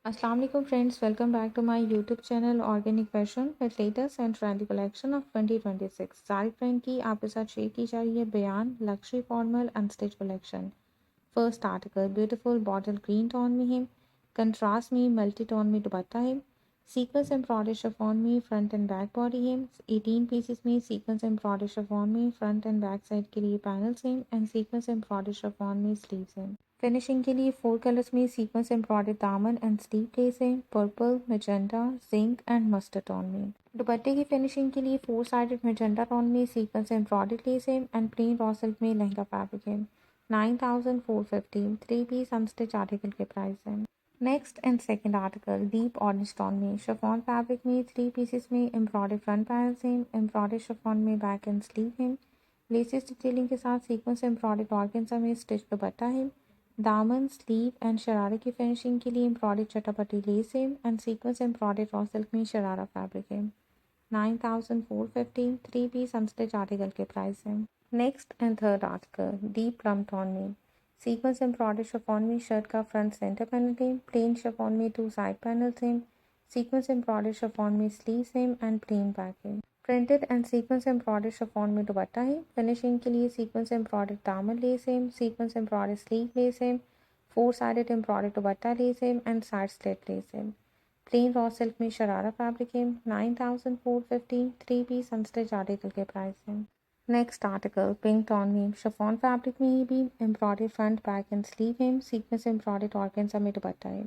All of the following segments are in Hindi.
अस्सलाम वालेकुम friends, welcome back to my YouTube channel organic fashion with latest and trendy collection of 2026। सारी फ्रेंड की आपके साथ शेयर की जा रही है बयान luxury formal unstitch collection. First article beautiful bottle green tone में है, कंट्रास्ट में मल्टी टोन में दुपट्टा है, सीक्वेंस एम्ब्रॉयडरी शिफॉन में फ्रंट एंड बैक बॉडी है। 18 पीसेस में सीक्वेंस एम्ब्रॉयडरी शिफॉन में फ्रंट एंड बैक साइड के लिए पैनल्स हैं एंड सीक्वेंस एम्ब्रॉयडरी शिफॉन में स्लीव्स हैं। फिनिशिंग के लिए 4 कलर्स में सीक्वेंस एम्ब्रॉयडर्ड दामन एंड स्लीव लेस है, purple, magenta, zinc and mustard tone में। दुपट्टे की फिनिशिंग के लिए 4 साइडेड मैजेंटा टोन में सीक्वेंस एम्ब्रॉयडर्ड लेस है एंड प्लेन रॉ सिल्क में लहंगा फैब्रिक है। 9450 3 पीस अनस्टिच आर्टिकल के प्राइस है। Next and second article deep orange tone में शिफॉन फैब्रिक में 3 पीसेस में एम्ब्रॉयडर्ड फ्रंट पैनल्स हैं, एम्ब्रॉयडर्ड शिफॉन में बैक एंड स्लीव है, लेसेस डिटेलिंग के साथ सीक्वेंस एम्ब्रॉयडर्ड ऑर्गेन्जा में स्टिच दुपट्टा है। दामन, स्लीव एंड शरारे की फिनिशिंग के लिए एम्ब्रॉयडर्ड चटापटी लेस है and sequence embroidered raw silk में शरारा फैब्रिक है। 9450 3 पीस अनस्टिच आर्टिकल के प्राइस है। Next and third article deep plum tone में सीक्वेंस एम्ब्रॉयडर्ड शिफॉन में शर्ट का फ्रंट सेंटर पैनल है, प्लेन शिफॉन में 2 साइड पैनल्स हैं, सीक्वेंस एम्ब्रॉयडर्ड शिफॉन में स्लीव्स हैं एंड प्लेन बैक है। Printed and sequence embroidered chiffon में दुपट्टा है। फिनिशिंग के लिए सीक्वेंस एम्ब्रॉयडर्ड दामन लेस है, सीक्वेंस एम्ब्रॉयडर्ड स्लीव लेस है, 4 साइडेड एम्ब्रॉयडर्ड दुपट्टा लेस है एंड साइड स्लिट लेस है। प्लेन रॉ सिल्क में शरारा फैब्रिक है। 9450 3 पीस अनस्टिच आर्टिकल के प्राइस है। नेक्स्ट आर्टिकल पिंक टोन में शिफॉन फैब्रिक में ही भी embroidered front back and sleeve है, सीक्वेंस एम्ब्रॉयडर्ड ऑर्गेन्जा में दुपट्टा है।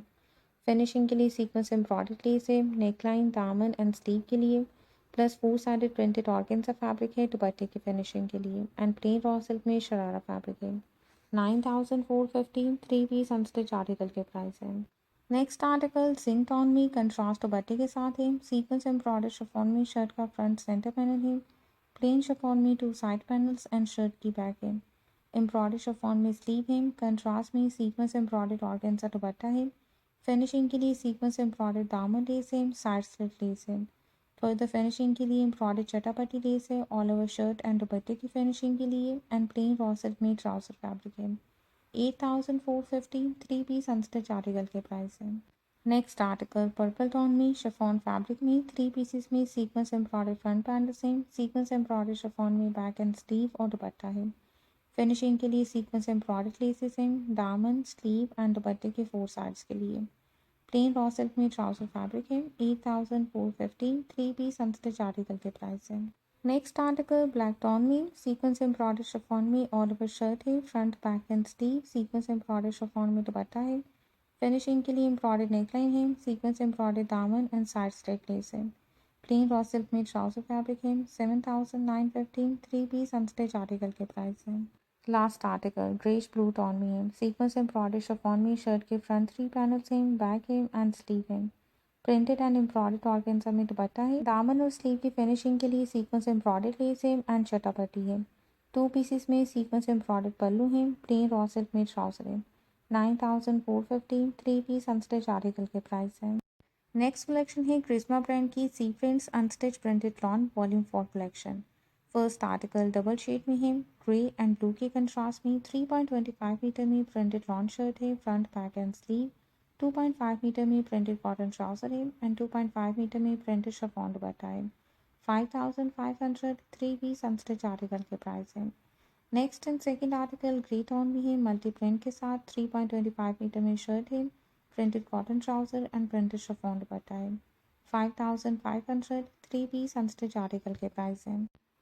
फिनिशिंग के लिए सीक्वेंस एम्ब्रॉयडर्ड लेस है, नेकलाइन, दामन एंड स्लीव के लिए plus 4 sided printed organza fabric है दुपट्टे की फिनिशिंग के लिए एंड प्लेन रॉ सिल्क में शरारा फैब्रिक है। 9450 3 पीस अनस्टिच आर्टिकल के प्राइस है। नेक्स्ट आर्टिकल जिंक टोन में कंट्रास्ट दुपट्टे के साथ है, सीक्वेंस एम्ब्रॉयडर्ड शिफॉन में शर्ट का फ्रंट सेंटर पैनल है, प्लेन शिफॉन में 2 साइड पैनल्स एंड शर्ट की बैक है। एम्ब्रॉयडर्ड शिफॉन में स्लीव है, कंट्रास्ट में सीक्वेंस एम्ब्रॉयडर्ड ऑर्गेन्जा दुपट्टा है। फिनिशिंग के लिए सीक्वेंस एम्ब्रॉयडर्ड दामन लेस है, साइड स्लिट लेस है। फर्दर फिनिशिंग के लिए एम्ब्रॉयडर्ड चटापटी लेस है ऑल ओवर शर्ट एंड दुपट्टे की फिनिशिंग के लिए एंड प्लेन रॉ सिल्क में ट्राउजर फैब्रिक है। 8450 3 पीस अनस्टिच आर्टिकल के प्राइस है। नेक्स्ट आर्टिकल पर्पल टोन में शिफॉन फैब्रिक में 3 पीसेस में sequence embroidered front panel same, sequence embroidered chiffon में बैक एंड स्लीव और दुपट्टा है। फिनिशिंग के लिए सीक्वेंस एम्ब्रॉयडर्ड लेसेस हैं, दामन, स्लीव एंड दुपट्टे के 4 साइड्स के लिए। प्लेन रॉ सिल्क में ट्राउजर फैब्रिक है। 8450 3 पीस अनस्टिच आर्टिकल के प्राइस है। नेक्स्ट आर्टिकल ब्लैक टोन में सीक्वेंस एम्ब्रॉयडर्ड शिफॉन में ऑल ओवर शर्ट है, front back and sleeve, sequence embroidered chiffon में दुपट्टा है। फिनिशिंग के लिए एम्ब्रॉयडर्ड नेकलाइन है, सीक्वेंस एम्ब्रॉयडर्ड दामन एंड साइड स्ट्रेट लेस है। प्लेन रॉ सिल्क में ट्राउजर फैब्रिक है। 7915 3 पीस अनस्टिच आर्टिकल के प्राइस है। Last article greyish blue tone में है, सीक्वेंस एम्ब्रॉयडर्ड शिफॉन में शर्ट के फ्रंट 3 पैनल्स हैं, बैक है एंड स्लीव है। प्रिंटेड एंड एम्ब्रॉयडर्ड ऑर्गेन्जा में दुपट्टा है। दामन और स्लीव की फिनिशिंग के लिए सीक्वेंस एम्ब्रॉयडर्ड लेस है एंड चटापट्टी है। 2 पीसेस में सीक्वेंस एम्ब्रॉयडर्ड पल्लू है, प्लेन रॉ सिल्क में ट्राउजर है। 9450 3 पीस अनस्टिच आर्टिकल के प्राइस है। नेक्स्ट कलेक्शन है क्रिस्मा ब्रांड की C prints unstitch printed lawn volume 4 collection. First article double shade में है, ग्रे एंड ब्लू के कंट्रास्ट में 3.25 मीटर में प्रिंटेड लॉन शर्ट है, front back and sleeve. 2.5 metre में प्रिंटेड कॉटन ट्राउजर है एंड 2.5 मीटर में प्रिंटेड शिफॉन दुपट्टा है। 5500 3 पीस अनस्टिच आर्टिकल के प्राइस है। Next and second article grey tone में है, मल्टी प्रिंट के साथ 3.25 मीटर में शर्ट है, printed cotton trouser and printed chiffon dupatta है। 5500 3 पीस अनस्टिच आर्टिकल के प्राइस है।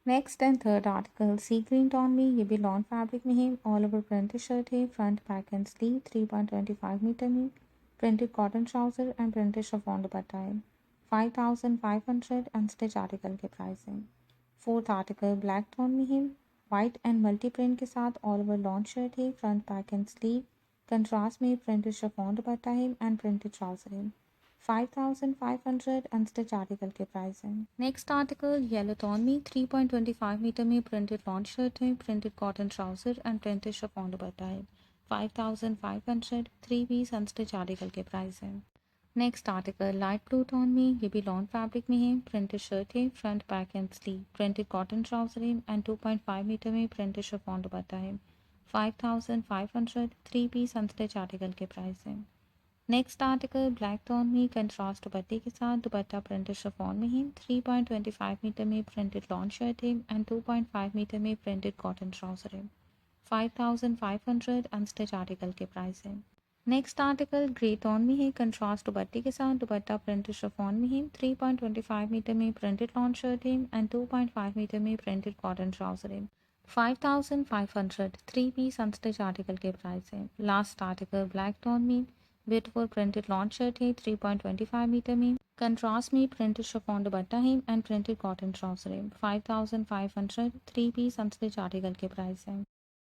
Next and third article sea green tone में ये भी लॉन फैब्रिक में है, ऑल ओवर प्रिंटेड शर्ट है, front back and sleeve, 3.25 metre में printed cotton trouser and printed chiffon dupatta है। 5500 अनस्टिच आर्टिकल के प्राइस है। फोर्थ आर्टिकल ब्लैक टोन में है, वाइट एंड मल्टी प्रिंट के साथ ऑल ओवर लॉन्ग शर्ट है, front back and sleeve, contrast में प्रिंटेड शिफॉन दुपट्टा है एंड प्रिंटेड ट्राउजर है। 5500 अनस्टिच आर्टिकल के प्राइस है। नेक्स्ट आर्टिकल येलो टोन में 3.25 मीटर में प्रिंटेड लॉन्ग शर्ट है, printed cotton trouser and printed chiffon dupatta है। 5500 3 पीस अनस्टिच आर्टिकल के प्राइस है। Next article light blue tone में ये भी लॉन फैब्रिक में है, प्रिंटेड शर्ट है, front back and sleeve, printed cotton trouser है एंड 2.5 मीटर में प्रिंटेड शिफॉन दुपट्टा है। 5500 3 पीस अनस्टिच आर्टिकल के प्राइस है। नेक्स्ट आर्टिकल ब्लैक टोन में कंट्रास्ट दुपट्टे के साथ दुपट्टा प्रिंटेड शिफॉन में है 3.25 मीटर में प्रिंटेड लॉन शर्ट है एंड 2.5 मीटर में प्रिंटेड कॉटन ट्राउजर है 5500 अनस्टिच आर्टिकल के प्राइस है। नेक्स्ट आर्टिकल ग्रे टोन में है कंट्रास्ट दुपट्टे के साथ दुपट्टा प्रिंटेड शिफॉन में है 3.25 मीटर में प्रिंटेड लॉन शर्ट है एंड 2.5 मीटर में प्रिंटेड कॉटन ट्राउजर है 5500 थ्री पीस अनस्टिच आर्टिकल के प्राइस है। लास्ट आर्टिकल ब्लैक टोन में ब्यूटीफुल प्रिंटेड लॉन शर्ट है 3.25 मीटर में कंट्रास्ट में प्रिंटेड शिफॉन दुपट्टा है एंड प्रिंटेड कॉटन ट्राउजर है 5500 थ्री पीस अनस्टिच आर्टिकल के प्राइस है।